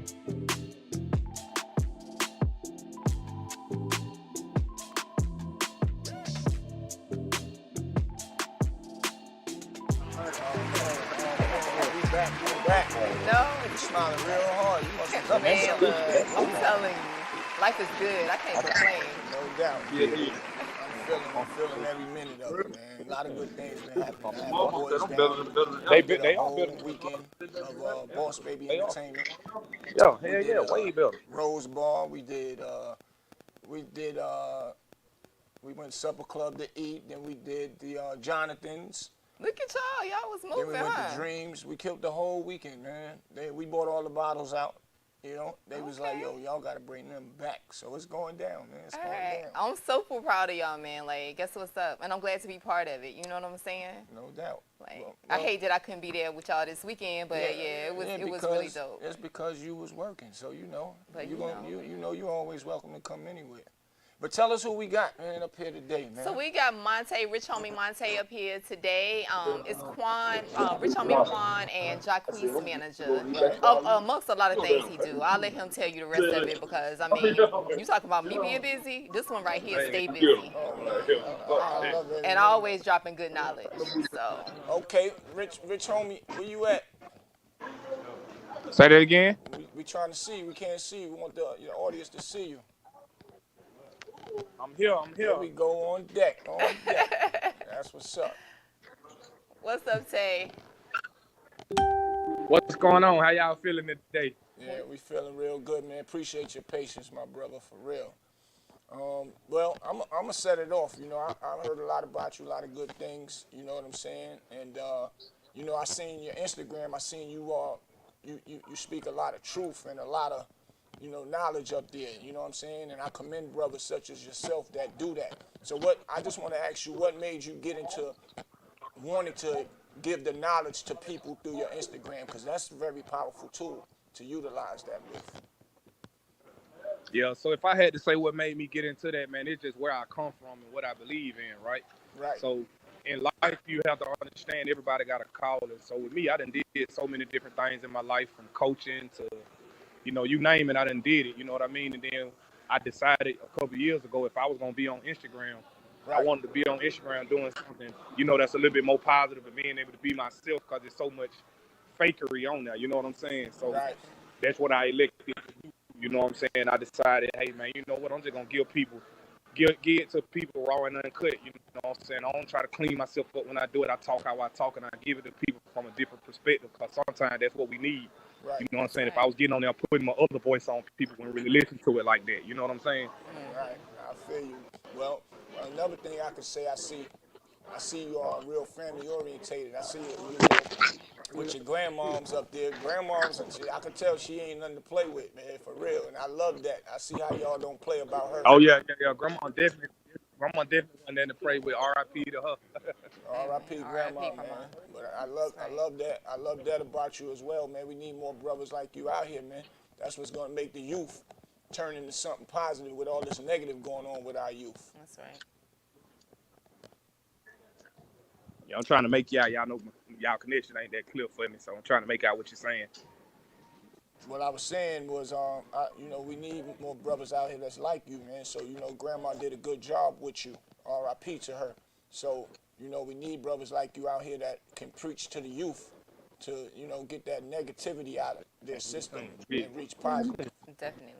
We back. No, You smiling real hard. You must have done man, something look, today. I'm telling you, life is good. I can't complain. No doubt. Yeah. I'm feeling every minute of it, man. A lot of good things been happening. I had my Mama boys said I'm down. better than We they did a they are whole better. weekend of Boss Baby They are. Entertainment. Yeah, We hell did yeah, way better. Rose Bar. We went supper club to eat. Then we did the Jonathan's. Look at y'all. Y'all was Then we moving, went huh? to Dreams. We killed the whole weekend, man. We bought all the bottles out. You know, they was like, yo, y'all got to bring them back. So it's going down, man. It's going down. I'm super proud of y'all, man. Like, guess what's up? And I'm glad to be part of it. You know what I'm saying? No doubt. Like, I hate that I couldn't be there with y'all this weekend, but it was really dope. It's because you was working, so you know. But you're always welcome to come anywhere. But tell us who we got, man, up here today, man. So we got Rich Homie Monte up here today. It's Quan, Rich Homie Quan, and Jacques manager. Amongst a lot of things he do. I'll let him tell you the rest of it because, I mean, you talk about me being busy, this one right here stay busy. I love that. And always dropping good knowledge. So. Okay, Rich Homie, where you at? Say that again. We trying to see you. We can't see you. We want the audience to see you. I'm here. Here we go on deck. That's what's up. What's up, Tay? What's going on? How y'all feeling today? Yeah, we feeling real good, man. Appreciate your patience, my brother, for real. Well, I'm gonna set it off. You know, I heard a lot about you, a lot of good things. You know what I'm saying? And you know, I seen your Instagram. I seen you you speak a lot of truth and a lot of knowledge up there. You know what I'm saying? And I commend brothers such as yourself that do that. So I just want to ask you, what made you get into wanting to give the knowledge to people through your Instagram? Because that's a very powerful tool to utilize that with. Yeah, so if I had to say what made me get into that, man, it's just where I come from and what I believe in, right? Right. So in life, you have to understand everybody got a calling. So with me, I done did so many different things in my life, from coaching to, you name it, I done did it, you know what I mean? And then I decided a couple of years ago, if I was going to be on Instagram, right, I wanted to be on Instagram doing something, that's a little bit more positive and being able to be myself, because there's so much fakery on there, you know what I'm saying? So that's what I elected, you know what I'm saying? I decided, hey, man, you know what, I'm just going to give it to people raw and uncut, you know what I'm saying? I don't try to clean myself up when I do it. I talk how I talk, and I give it to people from a different perspective, because sometimes that's what we need. Right. You know what I'm saying? If I was getting on there putting my other voice on, people wouldn't really listen to it like that. You know what I'm saying? Right. I feel you. Well, another thing I could say, I see you are real family orientated. I see you with your grandmoms up there. Grandmoms, I can tell she ain't nothing to play with, man, for real. And I love that. I see how y'all don't play about her. Oh yeah. Grandma definitely wasn't there to pray with. R.I.P. to her. R.I.P. Grandma, man. But I love that. I love that about you as well, man. We need more brothers like you out here, man. That's what's gonna make the youth turn into something positive with all this negative going on with our youth. That's right. Yeah, I'm trying to make y'all know y'all connection ain't that clear for me, so I'm trying to make out what you're saying. What I was saying was, we need more brothers out here that's like you, man. So, Grandma did a good job with you. R.I.P. to her. So, we need brothers like you out here that can preach to the youth to, get that negativity out of their system and reach positive. Definitely.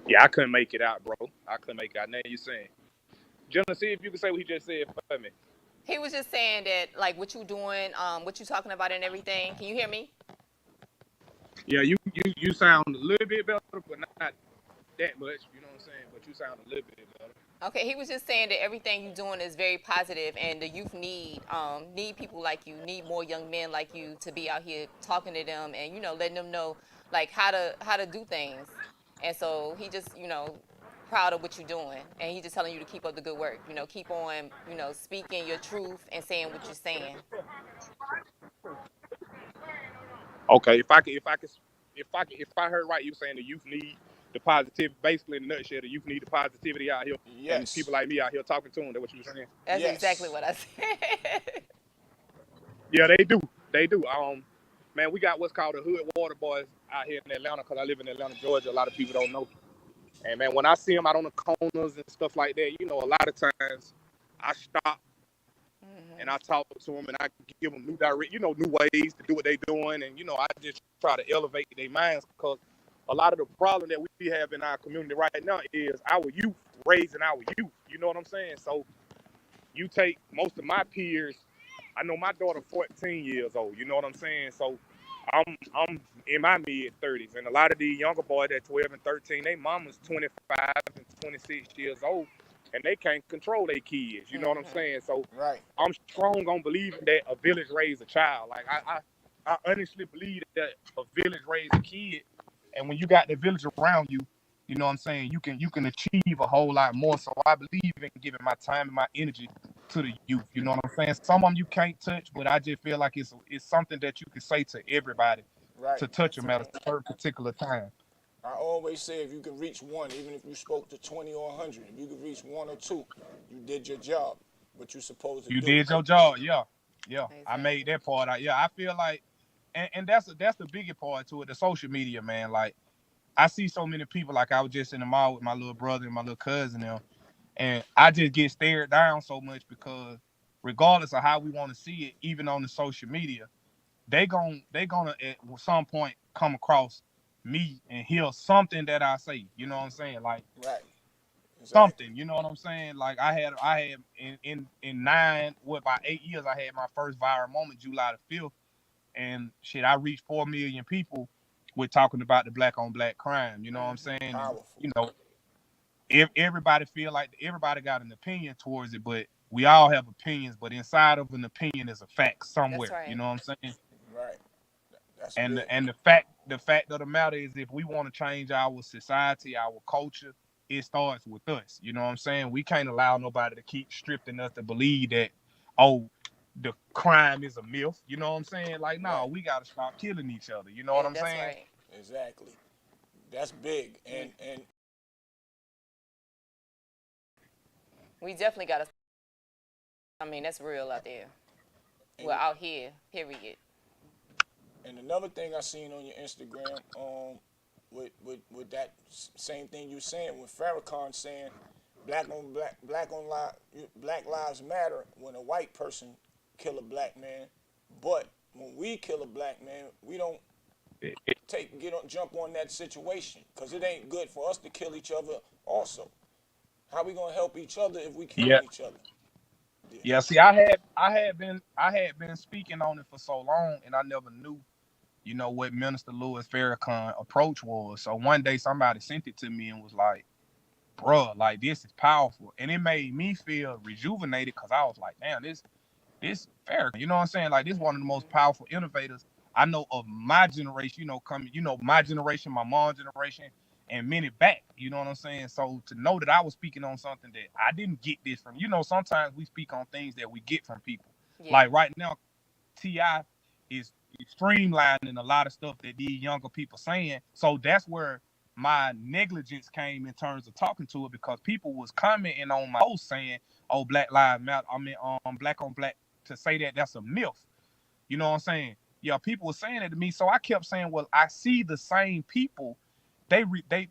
Yeah, I couldn't make it out, bro. I couldn't make it out. Now you saying. Jenna, see if you can say what he just said for me. He was just saying that, like, what you doing, what you talking about and everything. Can you hear me? Yeah, you sound a little bit better, but not that much. You know what I'm saying? But you sound a little bit better. Okay, he was just saying that everything you're doing is very positive, and the youth need people like you, need more young men like you to be out here talking to them and letting them know like how to do things. And so he just proud of what you're doing, and he's just telling you to keep up the good work. Keep on speaking your truth and saying what you're saying. Okay, if I heard right, you saying the youth need the positivity. Basically, in a nutshell, the youth need the positivity out here. Yes. And people like me out here talking to them. That's what you were saying. That's exactly what I said. Yeah, they do. They do. Man, we got what's called the Hood Water Boys out here in Atlanta because I live in Atlanta, Georgia. A lot of people don't know. And man, when I see them out on the corners and stuff like that, you know, a lot of times I stop and I talk to them and I give them new ways to do what they're doing. And, you know, I just try to elevate their minds because a lot of the problem that we have in our community right now is our youth raising our youth. You know what I'm saying? So you take most of my peers. I know my daughter 14 years old. You know what I'm saying? So I'm in my mid 30s, and a lot of these younger boys that 12 and 13, they mama's 25 and 26 years old, and they can't control their kids. You know what I'm saying? So Right. I'm strong on believing that a village raised a child. Like I honestly believe that a village raised a kid, and when you got the village around you, you know what I'm saying, you can achieve a whole lot more. So I believe in giving my time and my energy to the youth. You know what I'm saying? Some of them you can't touch, but I just feel like it's something that you can say to everybody Right. to touch them at a certain particular time. I always say if you can reach one, even if you spoke to 20 or 100, if you can reach one or two, you did your job, what you're supposed to You do. did your job, yeah. Exactly. I made that part out. Yeah, I feel like, and that's the biggest part to it, the social media, man. Like I see so many people. Like I was just in the mall with my little brother and my little cousin now, and I just get stared down so much because regardless of how we want to see it, even on the social media, they gonna at some point come across me and hear something that I say. You know what I'm saying? Like Right. Exactly. something. You know what I'm saying? Like I had in about 8 years, I had my first viral moment, July the 5th, and shit, I reached 4 million people with talking about the black on black crime. You know what I'm saying? And, Powerful. you know, if everybody feel like everybody got an opinion towards it, but we all have opinions, but inside of an opinion is a fact That's somewhere. You right. know what I'm saying? Right. That's And big. the fact of the matter is, if we want to change our society, our culture, it starts with us. You know what I'm saying? We can't allow nobody to keep stripping us to believe that, oh, the crime is a myth. You know what I'm saying? Like, no, Right. we gotta stop killing each other. You know what I'm That's saying? right. Exactly. That's big. We, And we definitely got to. I mean, that's real out there. Well, out here, period. and another thing I seen on your Instagram, with that same thing you saying, with Farrakhan saying, black lives matter when a white person kill a black man, but when we kill a black man, we don't jump on that situation because it ain't good for us to kill each other. Also, how we gonna help each other if we Yeah. killing each other? Yeah. Yeah. See, I had been speaking on it for so long, and I never knew, what Minister Louis Farrakhan approach was. So one day somebody sent it to me and was like, bruh, like this is powerful. And it made me feel rejuvenated because I was like, damn, this Farrakhan, you know what I'm saying? Like this is one of the most powerful innovators I know of my generation, my generation, my mom's generation, and many back, you know what I'm saying? So to know that I was speaking on something that I didn't get this from, sometimes we speak on things that we get from people. Yeah. Like right now, T.I. is streamlining a lot of stuff that these younger people saying. So that's where my negligence came in terms of talking to it because people was commenting on my post saying, "Oh, Black Lives Matter." I mean, black on black to say that that's a myth. You know what I'm saying? Yeah, people were saying it to me, so I kept saying, "Well, I see the same people. They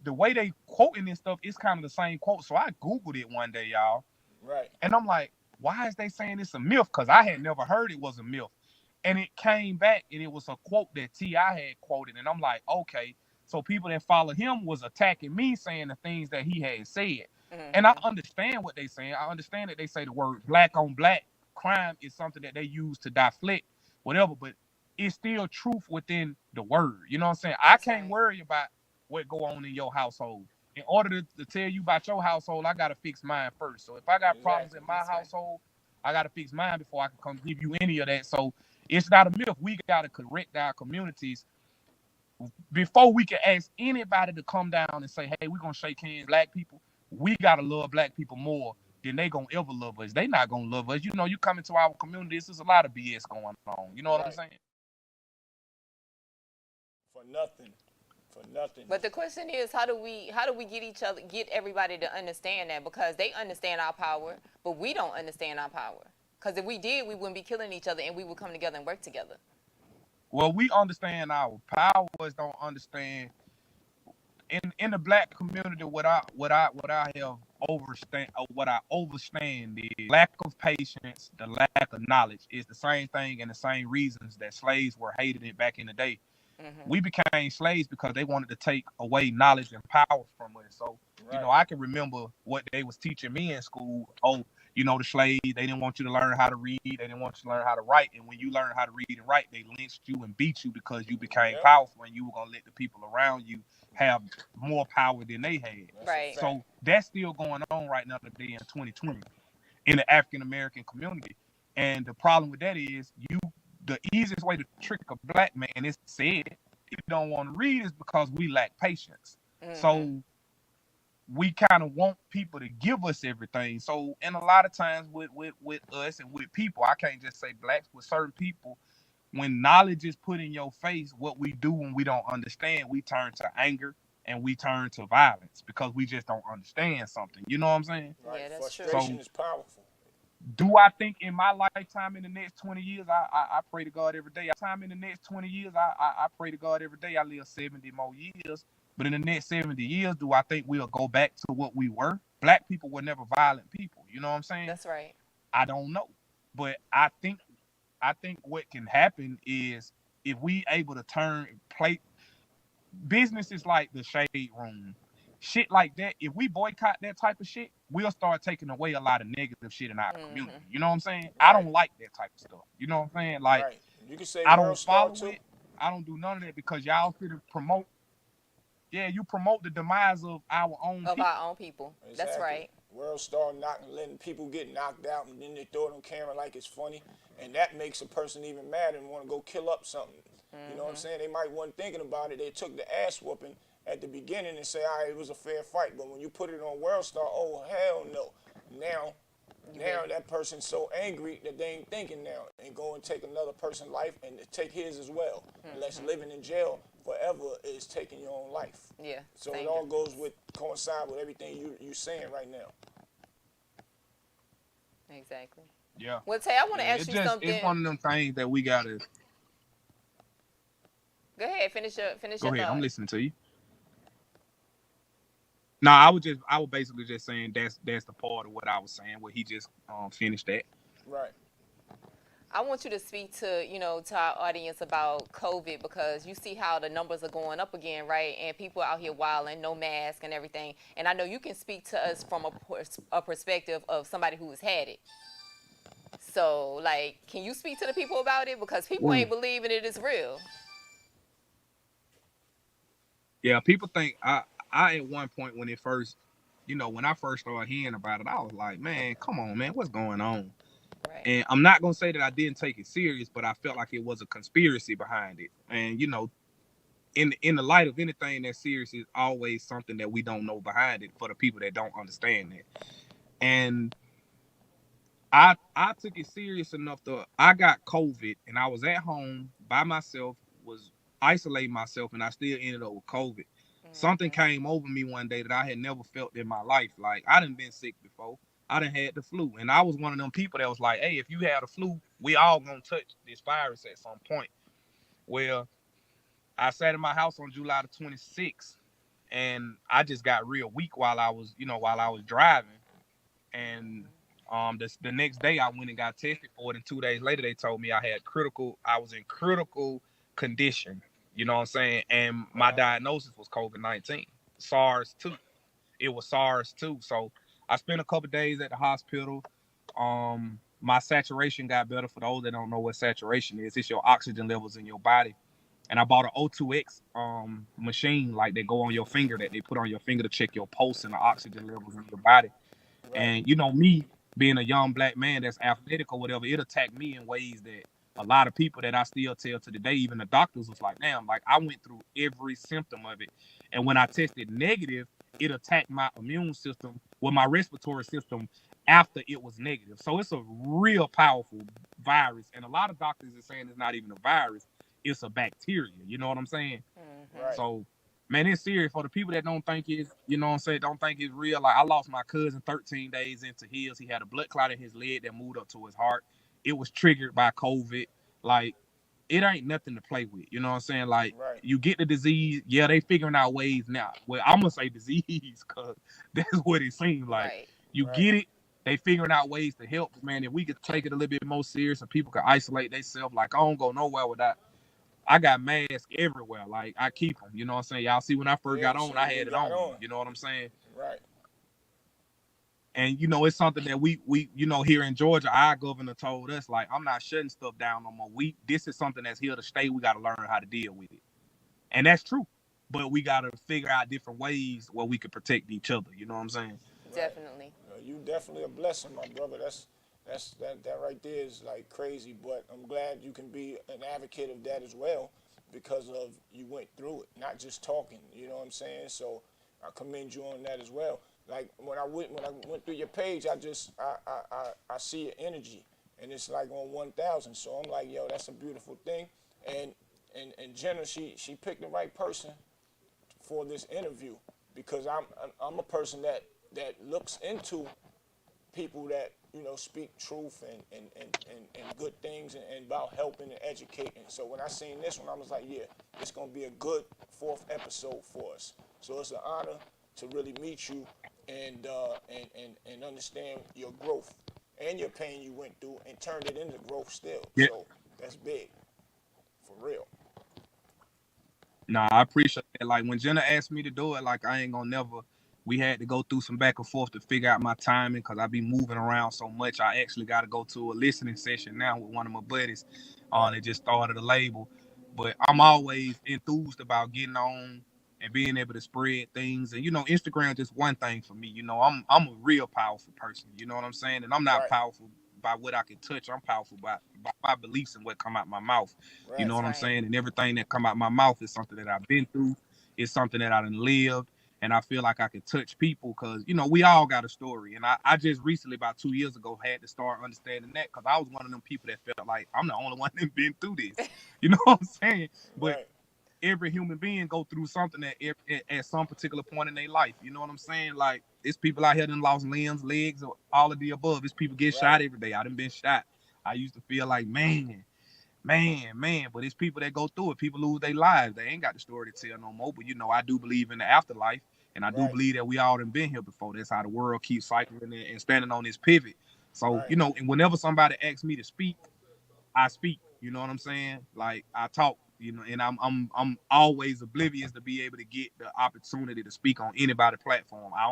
the way they quoting this stuff is kind of the same quote." So I googled it one day, y'all, Right. and I'm like, "Why is they saying it's a myth?" Because I had never heard it was a myth. And it came back and it was a quote that T.I. had quoted. And I'm like, okay. So people that follow him was attacking me saying the things that he had said. And I understand what they saying. I understand that they say the word black on black crime is something that they use to deflect whatever, but it's still truth within the word. You know what I'm saying? I That's can't right. worry about what go on in your household. In order to tell you about your household, I gotta fix mine first. So if I got problems Exactly. in my That's right. household, I gotta fix mine before I can come give you any of that. So it's not a myth. We got to correct our communities before we can ask anybody to come down and say, hey, we're going to shake hands, black people. We got to love black people more than they going to ever love us. They not going to love us. You come into our community, there's a lot of BS going on. You know what I'm Right. saying? For nothing. For nothing. But the question is, how do we get everybody to understand that? Because they understand our power, but we don't understand our power. Because if we did, we wouldn't be killing each other, and we would come together and work together. Well, we understand our powers, don't understand in the black community. What I have overstand is lack of patience, the lack of knowledge is the same thing and the same reasons that slaves were hated it back in the day. Mm-hmm. We became slaves because they wanted to take away knowledge and power from us. So, Right. I can remember what they was teaching me in school. Oh, the slaves, they didn't want you to learn how to read. They didn't want you to learn how to write. And when you learned how to read and write, they lynched you and beat you because you became Yep. powerful and you were going to let the people around you have more power than they had. That's Right. a fact. So that's still going on right now today in 2020 in the African American community. And the problem with that is the easiest way to trick a black man is said if you don't want to read is because we lack patience. Mm-hmm. So we kind of want people to give us everything. So and a lot of times with us and with people, I can't just say blacks, with certain people, when knowledge is put in your face, what we do when we don't understand, we turn to anger and we turn to violence because we just don't understand something. You know what I'm saying? Right. Yeah, that's true. Frustration So is powerful. do I think in my lifetime in the next 20 years, I pray to God every day. Time in the next 20 years, I pray to God every day I live 70 more years. But in the next 70 years, do I think we'll go back to what we were? Black people were never violent people. You know what I'm saying? That's right. I don't know. But I think what can happen is if we able to play businesses like the Shade Room, shit like that. If we boycott that type of shit, we'll start taking away a lot of negative shit in our community. Mm-hmm. You know what I'm saying? I don't like that type of stuff. You know what I'm saying? Like Right. You can say I World don't Star follow too. it. I don't do none of that because y'all sit and promote. Yeah, you promote the demise of our own Of people. our own people. That's Exactly. right. World Star letting people get knocked out, and then they throw it on camera like it's funny, and that makes a person even mad and want to go kill up something. You know what I'm Mm-hmm. saying? They might wasn't thinking about it. They took the ass whooping at the beginning and say, all right, it was a fair fight. But when you put it on World Star, oh hell no. Now, You now ready? that person's so angry that they ain't thinking now and go and take another person's life and take his as well. Unless living in jail forever is taking your own life. Yeah. So Same. it all goes with coincide with everything you saying right now. Exactly. Yeah. Well, Tay, I want to Yeah. ask you something. It's one of them things that we gotta Go ahead. Finish go your ahead. I'm thought. listening to you. No, I was basically just saying that's the part of what I was saying where he just finished that. Right. I want you to speak to, to our audience about COVID because you see how the numbers are going up again, right? And people out here wilding, no mask and everything. And I know you can speak to us from a perspective of somebody who has had it. So, like, can you speak to the people about it? Because people Ooh. ain't believing it is real. Yeah, people think I at one point when it first, when I first started hearing about it, I was like, man, come on, man, what's going on? Right. And I'm not gonna say that I didn't take it serious, but I felt like it was a conspiracy behind it. And in the light of anything that's serious is always something that we don't know behind it for the people that don't understand it. And I took it serious enough to I got COVID and I was at home by myself, was isolating myself, and I still ended up with COVID. Something Mm-hmm. came over me one day that I had never felt in my life. Like I done been sick before. I done had the flu. And I was one of them people that was like, hey, if you had the flu, we all gonna touch this virus at some point. Well, I sat in my house on July the 26th and I just got real weak while I was driving. And the next day I went and got tested for it, and 2 days later they told me I was in critical condition. You know what I'm saying? And my Wow. diagnosis was COVID-19, SARS two. It was SARS two. So I spent a couple of days at the hospital. My saturation got better. For those that don't know what saturation is, it's your oxygen levels in your body. And I bought an O2X machine like they go on your finger that they put on your finger to check your pulse and the oxygen levels in your body. Right. And me being a young black man that's athletic or whatever, it attacked me in ways that a lot of people that I still tell to the day, even the doctors was like, damn, like I went through every symptom of it. And when I tested negative, it attacked my immune system, my respiratory system after it was negative. So it's a real powerful virus. And a lot of doctors are saying it's not even a virus, it's a bacteria. You know what I'm saying? Mm-hmm. Right. So man, it's serious for the people that don't think it's, what I'm saying, don't think it's real. Like I lost my cousin 13 days into his. He had a blood clot in his leg that moved up to his heart. It was triggered by COVID. Like it ain't nothing to play with. You know what I'm saying? Like, Right. you get the disease, yeah, they figuring out ways now. Well, I'm gonna say disease because that's what it seems like. Right. You Right. get it, they figuring out ways to help. But man, if we could take it a little bit more serious and people could isolate themselves, like I don't go nowhere without. I got masks everywhere. Like I keep them. You know what I'm saying? Y'all see when I first Yeah. got on, So I we had it got on. on. You know what I'm saying? Right. And it's something that we here in Georgia, our governor told us, like, I'm not shutting stuff down no more. This is something that's here to stay. We got to learn how to deal with it. And that's true. But we got to figure out different ways where we can protect each other. You know what I'm saying? Right. Definitely. You definitely a blessing, my brother. That right there is like crazy. But I'm glad you can be an advocate of that as well, because of you went through it, not just talking. You know what I'm saying? So I commend you on that as well. Like when I went through your page, I see your energy, and it's like on 1,000. So I'm like, yo, that's a beautiful thing. And and Jenna, she picked the right person for this interview, because I'm a person that looks into people that speak truth and good things, and about helping and educating. So when I seen this one, I was like, yeah, it's gonna be a good fourth episode for us. So it's an honor to really meet you, and understand your growth and your pain you went through, and turned it into growth still. Yeah. So that's big, for real. Nah, I appreciate it. Like when Jenna asked me to do it, like I ain't gonna never. We had to go through some back and forth to figure out my timing because I be moving around so much. I actually got to go to a listening session now with one of my buddies on Right. it. Just started a label, but I'm always enthused about getting on and being able to spread things. And Instagram just one thing for me. I'm a real powerful person. You know what I'm saying? And I'm not Right. powerful by what I can touch. I'm powerful by my beliefs and what come out my mouth. You know Right. what That's I'm right. saying? And everything that come out my mouth is something that I've been through. It's something that I done lived. And I feel like I can touch people because, we all got a story. And I just recently, about 2 years ago, had to start understanding that because I was one of them people that felt like I'm the only one that been through this. You know what I'm saying? But Right. every human being go through something at some particular point in their life. You know what I'm saying? Like, it's people out here that lost limbs, legs, or all of the above. It's people get Right. shot every day. I done been shot. I used to feel like, man. But it's people that go through it. People lose their lives. They ain't got the story to tell no more. But I do believe in the afterlife, and I do Right. believe that we all done been here before. That's how the world keeps cycling and standing on this pivot. So Right. and whenever somebody asks me to speak, I speak. You know what I'm saying? Like I talk. And I'm always oblivious to be able to get the opportunity to speak on anybody's platform. I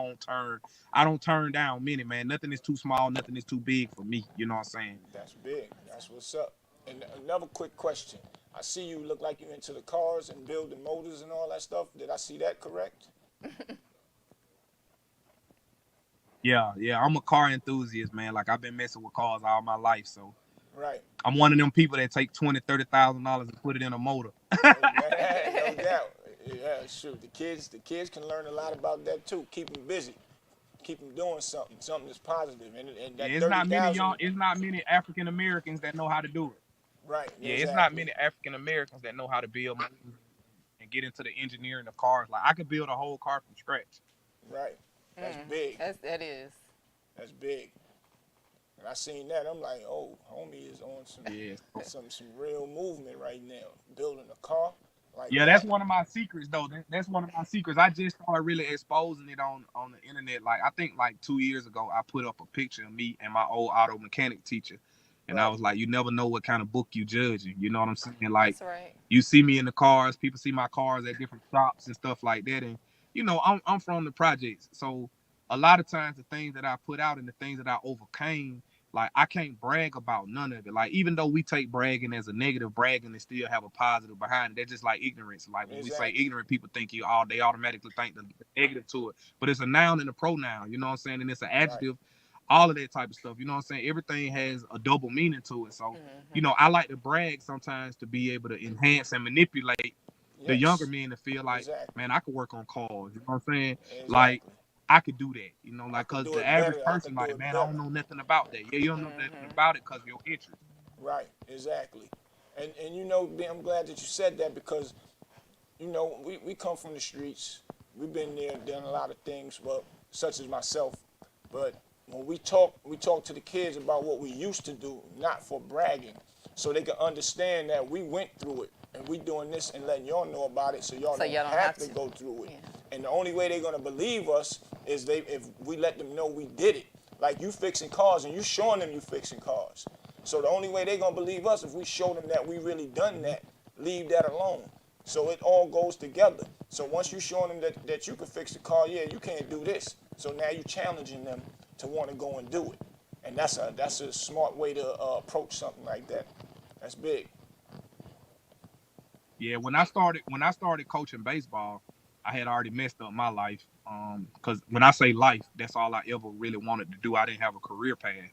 don't turn down many, man. Nothing is too small, nothing is too big for me. You know what I'm saying? That's big. That's what's up. And another quick question. I see you look like you into the cars and building motors and all that stuff. Did I see that correct? Yeah. I'm a car enthusiast, man. Like I've been messing with cars all my life, so Right. I'm one of them people that take $20,000-$30,000 and put it in a motor. No doubt. Yeah, shoot. The kids can learn a lot about that too. Keep them busy. Keep them doing something that's positive. And Yeah, that 30,000. it's not many African Americans that know how to do it. Right. Yeah, it's not Exactly. many African Americans that know how to build motors and get into the engineering of cars. Like I could build a whole car from scratch. Right. That's big. That is. That's big. And I seen that. I'm like, oh, homie is on some Yeah. some real movement right now. Building a car like Yeah, that's that. one of my secrets though. That's one of my secrets. I just started really exposing it on the internet. Like I think like 2 years ago, I put up a picture of me and my old auto mechanic teacher, and I Right. was like, you never know what kind of book you judging. You know what I'm saying? Like That's right. you see me in the cars, people see my cars at different shops and stuff like that, and I'm from the projects, so a lot of times the things that I put out and the things that I overcame, like I can't brag about none of it. Like even though we take bragging as a negative, bragging and still have a positive behind it. That's just like ignorance. Like when we say Exactly. ignorant, people think they automatically think the negative to it. But it's a noun and a pronoun, you know what I'm saying? And it's an Right. adjective, all of that type of stuff. You know what I'm saying? Everything has a double meaning to it. So, I like to brag sometimes to be able to enhance and manipulate the younger Yes. men to feel like, Exactly. man, I could work on cars. You know what I'm saying? Like Exactly. I could do that, I like, could cause do the it average better. I person, could do like, it man, I don't better. know nothing about that. Yeah, you don't know nothing about it because of your interest. Right. Exactly. And I'm glad that you said that, because we come from the streets. We've been there, done a lot of things, well, such as myself. But when we talk to the kids about what we used to do, not for bragging, so they can understand that we went through it and we doing this and letting y'all know about it so y'all don't have to go through it. Yeah. And the only way they're gonna believe us is if we let them know we did it. Like you fixing cars and you showing them you fixing cars. So the only way they're gonna believe us if we show them that we really done that, leave that alone. So it all goes together. So once you showing them that you can fix the car, yeah, you can't do this. So now you're challenging them to want to go and do it. And that's a smart way to approach something like that. That's big. Yeah, when I started coaching baseball, I had already messed up my life. Because when I say life, that's all I ever really wanted to do. I didn't have a career path.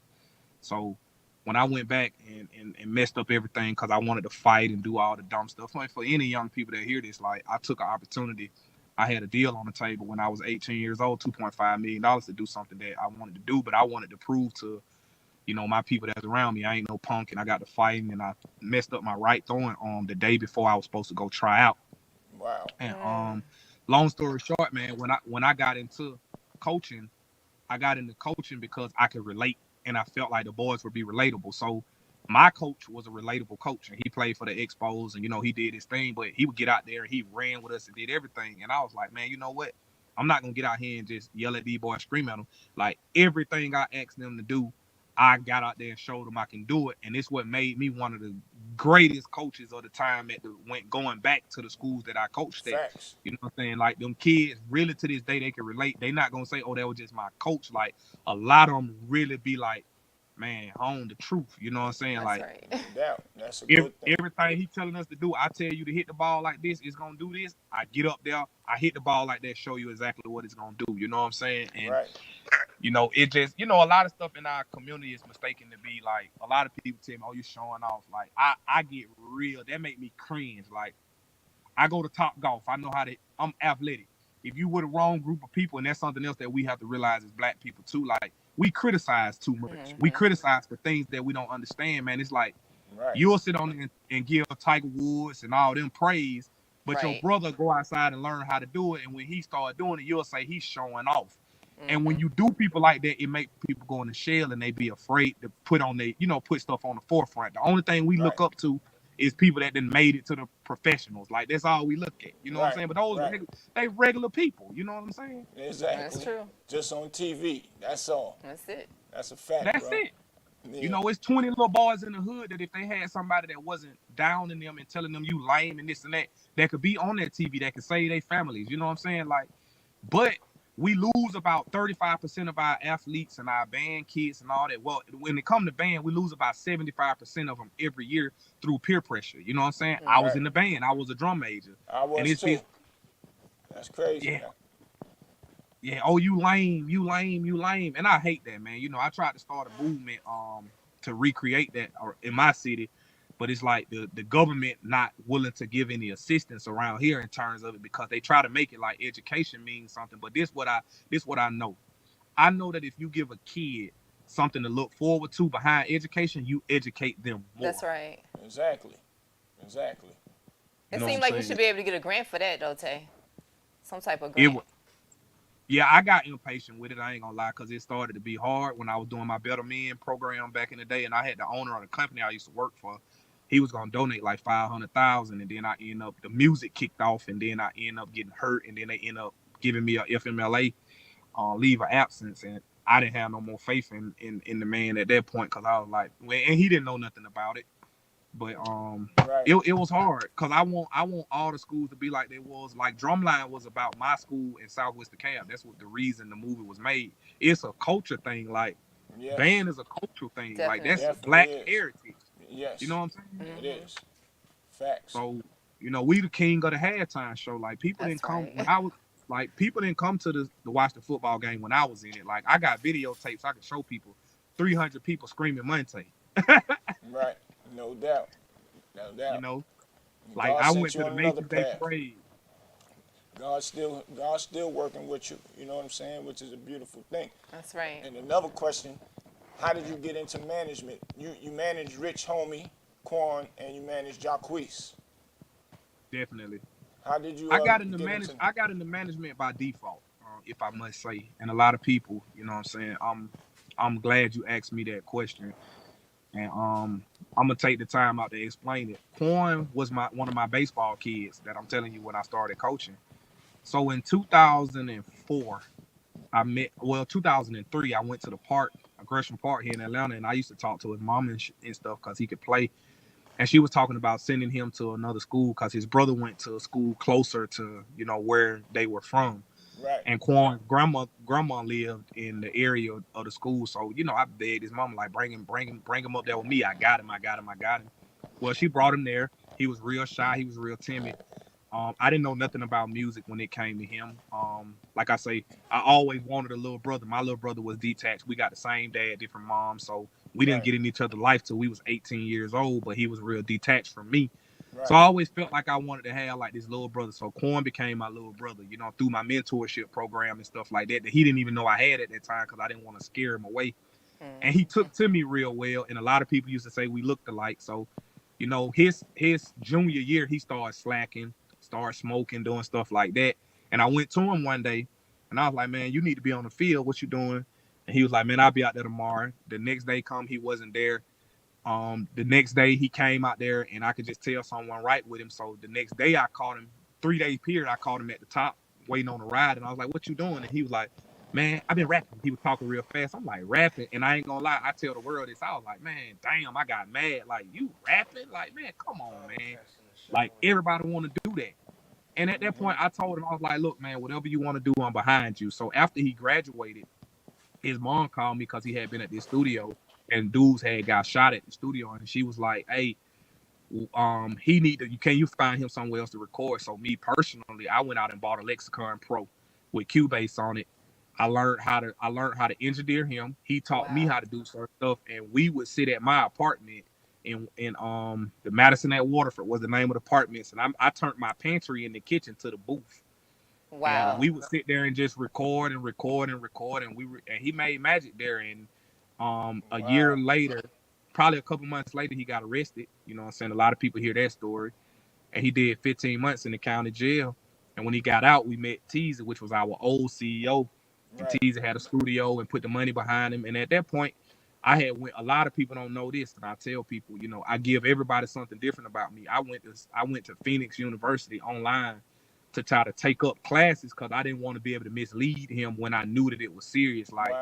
So when I went back and messed up everything because I wanted to fight and do all the dumb stuff, like for any young people that hear this, like I took an opportunity. I had a deal on the table when I was 18 years old, $2.5 million to do something that I wanted to do, but I wanted to prove to, my people that's around me, I ain't no punk, and I got to fighting, and I messed up my right throwing arm the day before I was supposed to go try out. Wow. And long story short, man, when I got into coaching, I got into coaching because I could relate, and I felt like the boys would be relatable. So my coach was a relatable coach, and he played for the Expos, and he did his thing, but he would get out there and he ran with us and did everything. And I was like, man, you know what? I'm not gonna get out here and just yell at these boys, scream at them. Like everything I asked them to do, I got out there and showed them I can do it, and it's what made me one of the greatest coaches of the time going back to the schools that I coached at. Facts. You know what I'm saying? Like them kids, really to this day, they can relate. They not gonna say, "Oh, that was just my coach." Like a lot of them really be like, "Man, I own the truth." You know what I'm saying? That's like, right. No doubt. That's a good thing. Everything he telling us to do, I tell you to hit the ball like this, it's gonna do this. I get up there, I hit the ball like that, show you exactly what it's gonna do. You know what I'm saying? And right. It just, a lot of stuff in our community is mistaken to be like, a lot of people tell me, oh, you're showing off. Like, I get real. That make me cringe. Like, I go to Top Golf. I know I'm athletic. If you with the wrong group of people, and that's something else that we have to realize as black people too, like, we criticize too much. Mm-hmm. We criticize for things that we don't understand, man. It's like, you'll sit on there and give Tiger Woods and all them praise, but your brother go outside and learn how to do it, and when he start doing it, you'll say he's showing off. Mm-hmm. And when you do people like that, it make people go in the shell and they be afraid to put stuff on the forefront. The only thing we look up to is people that then made it to the professionals. Like, that's all we look at. You know what I'm saying? But those they regular people. You know what I'm saying? Exactly. That's true. Just on TV. That's all. That's it. That's a fact. That's it. Yeah. It's 20 little boys in the hood that if they had somebody that wasn't down in them and telling them you lame and this and that could be on that TV, that could save their families. You know what I'm saying? Like, but we lose about 35% of our athletes and our band kids and all that. Well, when it comes to band, we lose about 75% of them every year through peer pressure. You know what I'm saying? Right. I was in the band. I was a drum major. I was too. That's crazy. Yeah. Man. Yeah. Oh, you lame. And I hate that, man. I tried to start a movement to recreate that in my city. But it's like the government not willing to give any assistance around here in terms of it because they try to make it like education means something. But this what I know. I know that if you give a kid something to look forward to behind education, you educate them more. That's right. Exactly. It seems like you should be able to get a grant for that, though, Tay. Some type of grant. Yeah, I got impatient with it. I ain't gonna lie, because it started to be hard when I was doing my Better Men program back in the day, and I had the owner of the company I used to work for. He was gonna donate like $500,000, and then the music kicked off, and then I end up getting hurt, and then they end up giving me a FMLA leave of absence, and I didn't have no more faith in the man at that point because I was like, and he didn't know nothing about it, but it was hard because I want all the schools to be like they was. Like Drumline was about my school in Southwest DeKalb. That's what the reason the movie was made. It's a culture thing. Like band is a cultural thing. Definitely. Like that's Definitely black is. heritage. Yes. You know what I'm saying? Mm-hmm. It is. Facts. So, we the king of the halftime show. Like people didn't come when I was like people didn't come to watch the football game when I was in it. Like I got videotapes I can show people. 300 people screaming Monte. Right. No doubt. Like I went to the Macy's Day Parade. God's still working with you. You know what I'm saying? Which is a beautiful thing. That's right. And another question: how did you get into management? You managed Rich Homie Quan and you managed Jacques. Definitely. How did you? I got into management by default, if I must say. And a lot of people, you know what I'm saying. I'm glad you asked me that question. And I'm gonna take the time out to explain it. Quan was one of my baseball kids that I'm telling you when I started coaching. So in 2004, 2003, I went to the park, Gresham Park here in Atlanta, and I used to talk to his mom and stuff because he could play. And she was talking about sending him to another school because his brother went to a school closer to, where they were from. Right. And Quan's grandma lived in the area of the school. So, I begged his mama, like, bring him up there with me. I got him. Well, she brought him there. He was real shy. He was real timid. I didn't know nothing about music when it came to him. Like I say, I always wanted a little brother. My little brother was detached. We got the same dad, different moms. So we didn't get in each other's life till we was 18 years old, but he was real detached from me. Right. So I always felt like I wanted to have like this little brother. So Quan became my little brother, through my mentorship program and stuff like that he didn't even know I had at that time because I didn't want to scare him away. And he took to me real well. And a lot of people used to say we looked alike. So, his junior year, he started slacking, started smoking, doing stuff like that. And I went to him one day and I was like, man, you need to be on the field. What you doing? And he was like, man, I'll be out there tomorrow. The next day he wasn't there. The next day he came out there and I could just tell someone right with him. So the next day I called him, 3 days period, I called him at the top waiting on the ride. And I was like, what you doing? And he was like, man, I've been rapping. He was talking real fast. I'm like, rapping? And I ain't gonna lie, I tell the world this. I was like, man, damn, I got mad. Like, you rapping? Like, man, come on, man. Like, everybody want to do that. And at that point, I told him, I was like, look, man, whatever you want to do, I'm behind you. So after he graduated, his mom called me because he had been at this studio and dudes had got shot at the studio. And she was like, hey, can you find him somewhere else to record? So me personally, I went out and bought a Lexicon Pro with Cubase on it. I learned how to engineer him. He taught me how to do certain stuff, and we would sit at my apartment in the Madison at Waterford was the name of the apartments, and I turned my pantry in the kitchen to the booth. Wow. And we would sit there and just record, and he made magic there. And a year later, probably a couple months later, he got arrested. You know what I'm saying? A lot of people hear that story. And he did 15 months in the county jail. And when he got out, we met Teaser, which was our old CEO. And Teaser had a studio and put the money behind him. And at that point, a lot of people don't know this, and I tell people, I give everybody something different about me. I went to Phoenix University online to try to take up classes because I didn't want to be able to mislead him when I knew that it was serious. Like,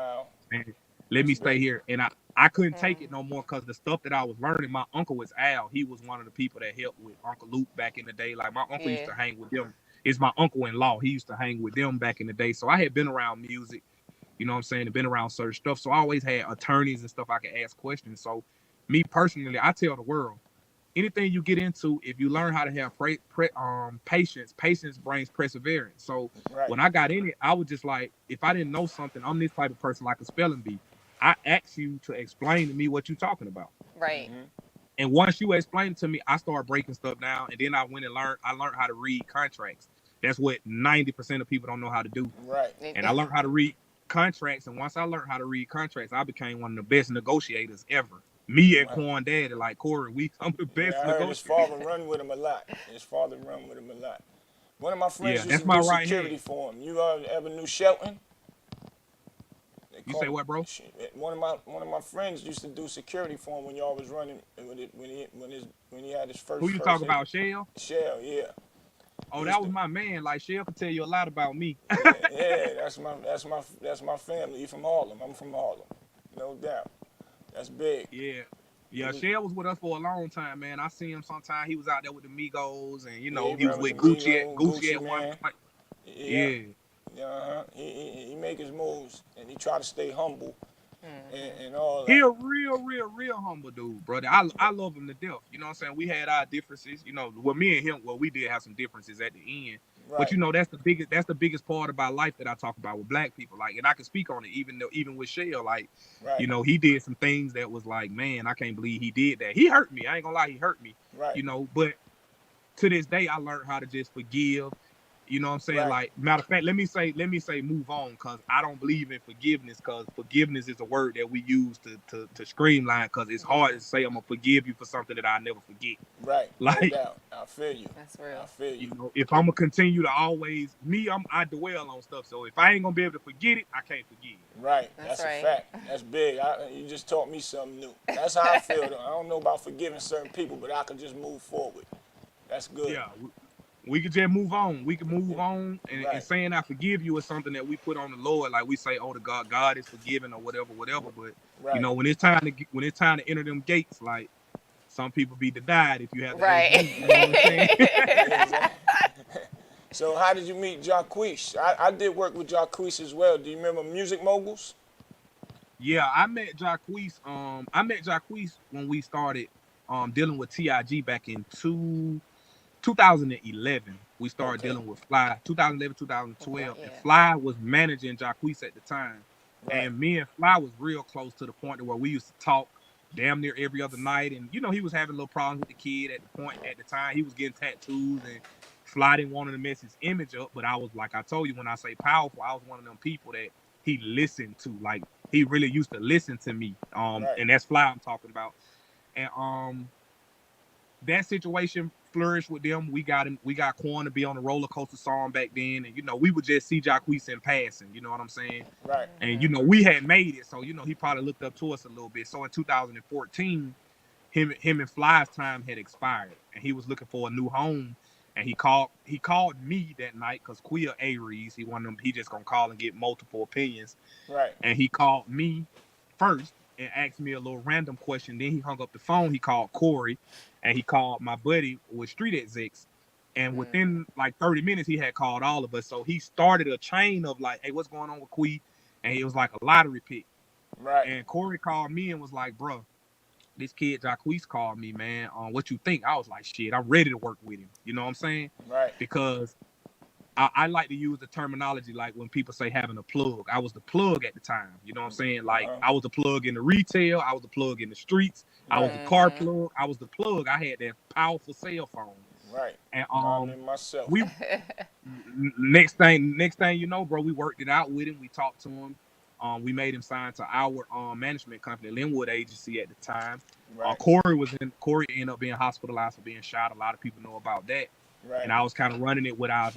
man, let me stay here. And I couldn't take it no more because the stuff that I was learning, my uncle was Al. He was one of the people that helped with Uncle Luke back in the day. Like, my uncle used to hang with them. It's my uncle-in-law. He used to hang with them back in the day. So I had been around music, you know what I'm saying, and been around certain stuff. So I always had attorneys and stuff I could ask questions. So me personally, I tell the world, anything you get into, if you learn how to have patience brings perseverance. So when I got in it, I was just like, if I didn't know something, I'm this type of person like a spelling bee. I ask you to explain to me what you're talking about. Right. And once you explain it to me, I started breaking stuff down. And then I went and learned how to read contracts. That's what 90% of people don't know how to do. Right. And I learned how to read contracts. And once I learned how to read contracts, I became one of the best negotiators ever. Me and Quan Daddy, like Corey, we some of the best I heard his father run with him a lot. One of my friends used to do security for him. You ever knew Shelton? You say what, bro? One of my friends used to do security for him when y'all was running when he had his first. Who you talking about, Shell? Shell, yeah. Oh, that was my man. Like, Shell could tell you a lot about me. Yeah, that's my family. He from Harlem. I'm from Harlem, no doubt. That's big. Yeah. Shell was with us for a long time, man. I see him sometime. He was out there with the Migos, and he was with Gucci at one point. Yeah. He make his moves, and he try to stay humble, and all that. He a real humble dude, brother. I love him to death. You know what I'm saying? We had our differences. Me and him, we did have some differences at the end. Right. But that's the biggest part about life that I talk about with black people. Like, and I can speak on it even with Shell. Like, he did some things that was like, man, I can't believe he did that. He hurt me. I ain't gonna lie, he hurt me. Right. But to this day, I learned how to just forgive. You know what I'm saying? Right. Like, matter of fact, let me say move on, because I don't believe in forgiveness, because forgiveness is a word that we use to streamline, because it's hard to say I'm gonna forgive you for something that I never forget. Right. No Like, doubt. I feel you. That's I real. feel you. you know, if I'm gonna continue to always I dwell on stuff. So if I ain't gonna be able to forget it, I can't forgive. Right. That's That's a right. fact. That's big. You just taught me something new. That's how I feel. Though. I don't know about forgiving certain people, but I can just move forward. That's good. Yeah, we could just move on. We can move on, and Right. saying I forgive you is something that we put on the Lord. Like we say, oh, God is forgiving or whatever, whatever. But you Right. know, when it's time to enter them gates, like some people be denied if you have to ask Right. me. You know what I'm saying? Exactly. So how did you meet Jacques? I did work with Jacques as well. Do you remember Music Moguls? Yeah, I met Jacques when we started dealing with TIG back in 2011. We started Okay. dealing with Fly. 2011, 2012, and Yeah. Fly was managing Jacques at the time. Right. And me and Fly was real close to the point where we used to talk damn near every other night. And you know, he was having little problems with the kid at the time. He was getting tattoos, and Fly didn't want to mess his image up. But I was like, I told you, when I say powerful, I was one of them people that he listened to. Like, he really used to listen to me. Right. And that's Fly I'm talking about. And that situation flourished with them. We got Quan to be on the roller coaster song back then, and you know, we would just see Jacques in passing. You know what I'm saying? Right. And you know, we had made it, so you know, he probably looked up to us a little bit. So in 2014, him and Fly's time had expired, and he was looking for a new home. And he called me that night, because Queer Aries, he one of them, he just gonna call and get multiple opinions. Right. And he called me first and asked me a little random question. Then he hung up the phone. He called Corey, and he called my buddy with Street Execs. And within like 30 minutes, he had called all of us. So he started a chain of like, hey, what's going on with Quee? And it was like a lottery pick. Right. And Corey called me and was like, bro, this kid Jacques called me, man. What you think? I was like, shit, I'm ready to work with him. You know what I'm saying? Right. Because I like to use the terminology like when people say having a plug. I was the plug at the time. You know what I'm saying? Like, I was the plug in the retail. I was the plug in the streets. I was Right. the car plug. I was the plug. I had that powerful cell phone. Right. And I mean myself. we next thing you know, bro, we worked it out with him. We talked to him. We made him sign to our management company, Linwood Agency at the time. Right. Corey ended up being hospitalized for being shot. A lot of people know about that. Right. And I was kind of running it with our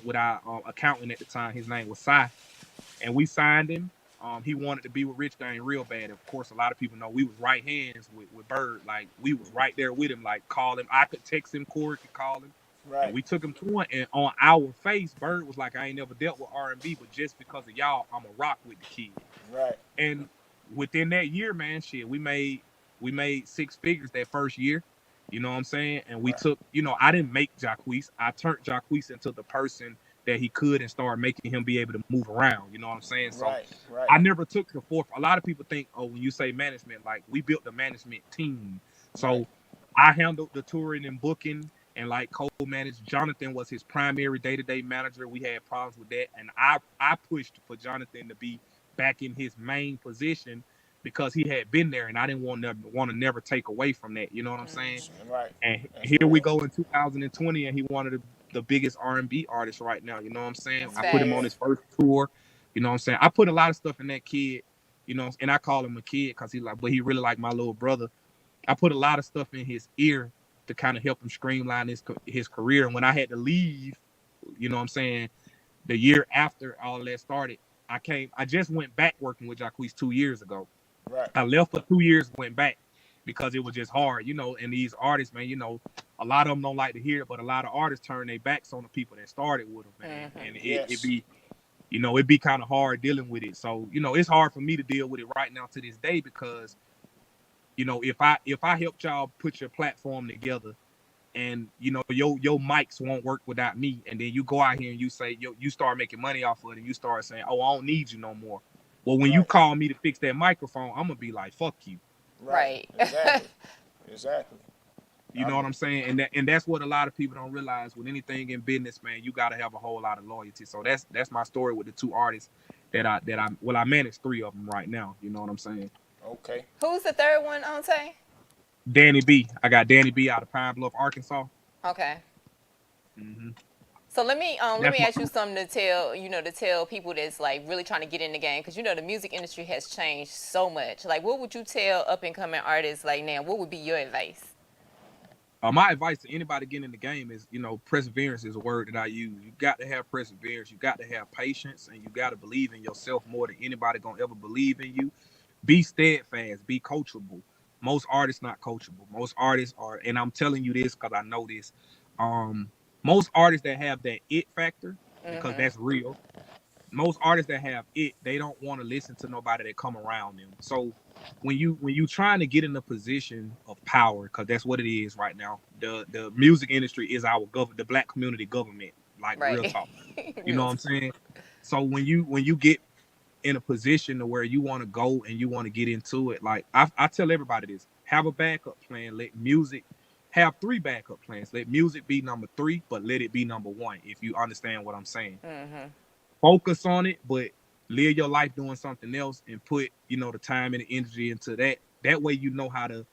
accountant at the time. His name was Cy, and we signed him. He wanted to be with Rich Gang real bad. Of course, a lot of people know we was right hands with Bird. Like, we was right there with him. Like, call him. I could text him. Corey could call him. Right. And we took him to one. And on our face, Bird was like, I ain't never dealt with R&B, but just because of y'all, I'm a rock with the kid. Right. And within that year, man, shit, we made 6 figures that first year. You know what I'm saying? And we took, you know, I didn't make Jacques. I turned Jacques into the person that he could, and started making him be able to move around. You know what I'm saying? So Right. Right. I never took the forth. A lot of people think, oh, when you say management, like, we built the management team. So Right. I handled the touring and booking, and like co-managed. Jonathan was his primary day-to-day manager. We had problems with that, and I pushed for Jonathan to be back in his main position, because he had been there, and I didn't want to never take away from that. You know what I'm saying? Right. And That's here real. we go in 2020, and he one of the biggest R&B artists right now. You know what I'm saying? That's I put him on facts. his first tour. You know what I'm saying? I put a lot of stuff in that kid. You know, and I call him a kid because but he really like my little brother. I put a lot of stuff in his ear to kind of help him streamline his career. And when I had to leave, you know what I'm saying, the year after all that started, I just went back working with Jacques 2 years ago. Right. I left for 2 years, went back because it was just hard, you know. And these artists, man, you know, a lot of them don't like to hear it, but a lot of artists turn their backs on the people that started with them, man. And it Yes. be, you know, it be kind of hard dealing with it. So, you know, it's hard for me to deal with it right now to this day, because, you know, if I helped y'all put your platform together, and you know your mics won't work without me, and then you go out here and you say you start making money off of it, and you start saying, oh, I don't need you no more. Well, when you Right. call me to fix that microphone, I'm gonna be like, fuck you. Right. Right. Exactly. Exactly. You I know what mean, I'm saying? And that's what a lot of people don't realize. With anything in business, man, you got to have a whole lot of loyalty. So that's my story with the 2 artists that I manage 3 of them right now. You know what I'm saying? okay. Who's the third one, Ante? Danny B. I got Danny B out of Pine Bluff, Arkansas. Okay. Hmm. So let me That's my, ask you something to tell people that's like really trying to get in the game, because the music industry has changed so much. Like, what would you tell up and coming artists like now? What would be your advice? my advice to anybody getting in the game is, perseverance is a word that I use. You got to have perseverance. You got to have patience, and you got to believe in yourself more than anybody gonna ever believe in you. Be steadfast. Be coachable. Most artists not coachable. Most artists are, and I'm telling you this because I know this. Um, Most artists that have that it factor, because Mm-hmm. that's real. Most artists that have it, they don't want to listen to nobody that come around them. So when you trying to get in a position of power, because that's what it is right now. The music industry is our the black community government, like real Right. talk. You know what I'm Yes. saying? So when you get in a position to where you want to go and you want to get into it, like I tell everybody this: have a backup plan. Let music have three backup plans. Let music be number three, but let it be number one. If you understand what I'm saying, Mm-hmm. focus on it, but live your life doing something else and put the time and the energy into that. That way you know how to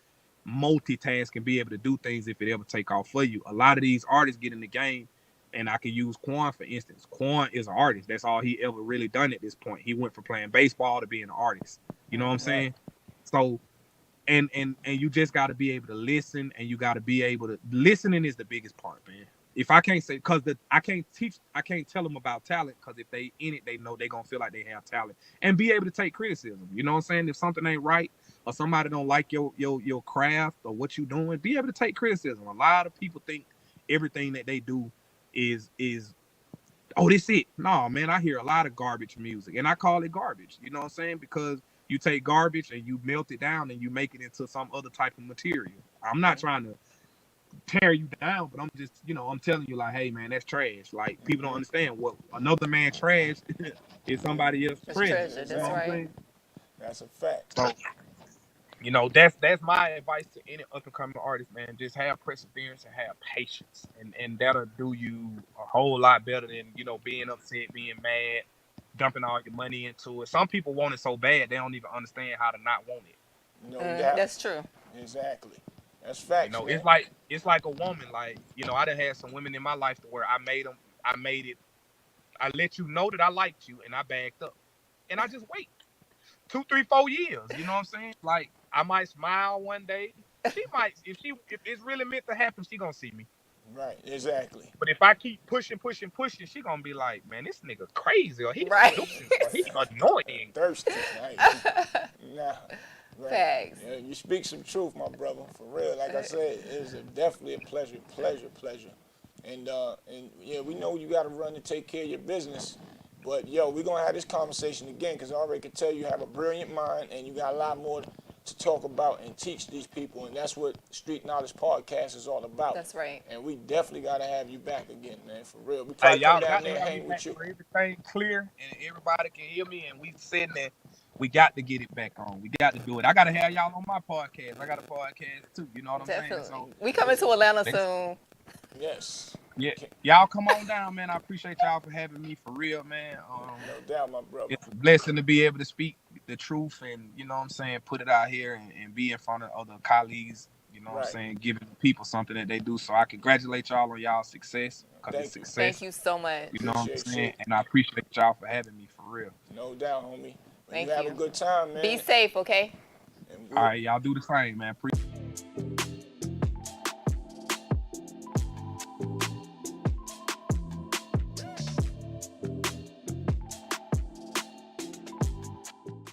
multitask and be able to do things if it ever take off for you. A lot of these artists get in the game, and I can use Quan for instance. Quan is an artist. That's all he ever really done at this point. He went from playing baseball to being an artist. You know what I'm Mm-hmm. Right. saying? So and you just got to be able to listen, and you got to be able to listening is the biggest part, man. If I can't say, because I can't tell them about talent, because if they in it, they know they gonna feel like they have talent and be able to take criticism. You know what I'm saying? If something ain't right or somebody don't like your craft or what you doing, be able to take criticism. A lot of people think everything that they do is oh, this it. No, man, I hear a lot of garbage music, and I call it garbage. You know what I'm saying? Because you take garbage and you melt it down and you make it into some other type of material. I'm not trying to tear you down, but I'm just, I'm telling you, like, hey, man, that's trash. Like, people don't Mm-hmm. understand what another man trash is somebody else's It's treasure. treasure. You know That's what I'm Exactly. right. saying? That's a fact. So, that's my advice to any up and coming artist, man. Just have perseverance and have patience, and that'll do you a whole lot better than being upset, being mad, dumping all your money into it. Some people want it so bad they don't even understand how to not want it. No doubt. That's true. Exactly. That's facts, It's man. like a woman. Like I done had some women in my life to where I made it. I let you know that I liked you, and I backed up, and I just wait 2, 3, 4 years. You know what I'm saying? Like I might smile one day. She might, if it's really meant to happen, she gonna see me. Right. Exactly. But if I keep pushing, pushing, pushing, she gonna be like, man, this nigga crazy, or he Right. seducing, or he annoying. Thirsty. Right. Nah. Right. Facts. Yeah, you speak some truth, my brother. For real. Like I said, it is definitely a pleasure, pleasure. And yeah, we know you got to run to take care of your business. But yo, we're gonna have this conversation again because I already can tell you have a brilliant mind and you got a lot more to talk about and teach these people, and that's what Street Knowledge Podcast is all about. That's right. And we definitely gotta have you back again, man, for real. We Hey, probably come y'all down got there to and have me hang back with you. for everything clear and everybody can hear me. And we sitting there, we got to get it back on. We got to do it. I got to have y'all on my podcast. I got a podcast too. You know what I'm saying? Definitely. So, We coming to Atlanta let's, soon. Yes. yeah, Okay. y'all come on down, man. I appreciate y'all for having me for real, man. No doubt, my brother. It's a blessing to be able to speak the truth and what I'm saying, put it out here and be in front of other colleagues. You know what I'm Right. saying, giving people something that they do. So I congratulate y'all on y'all success, because it's Thank you. Thank success. you so much. You know what I'm Appreciate you. saying? And I appreciate y'all for having me for real. No doubt, homie. But you Thank have a you. good time, Be man. safe, okay? And All we'll right, y'all do the same, man. Appreciate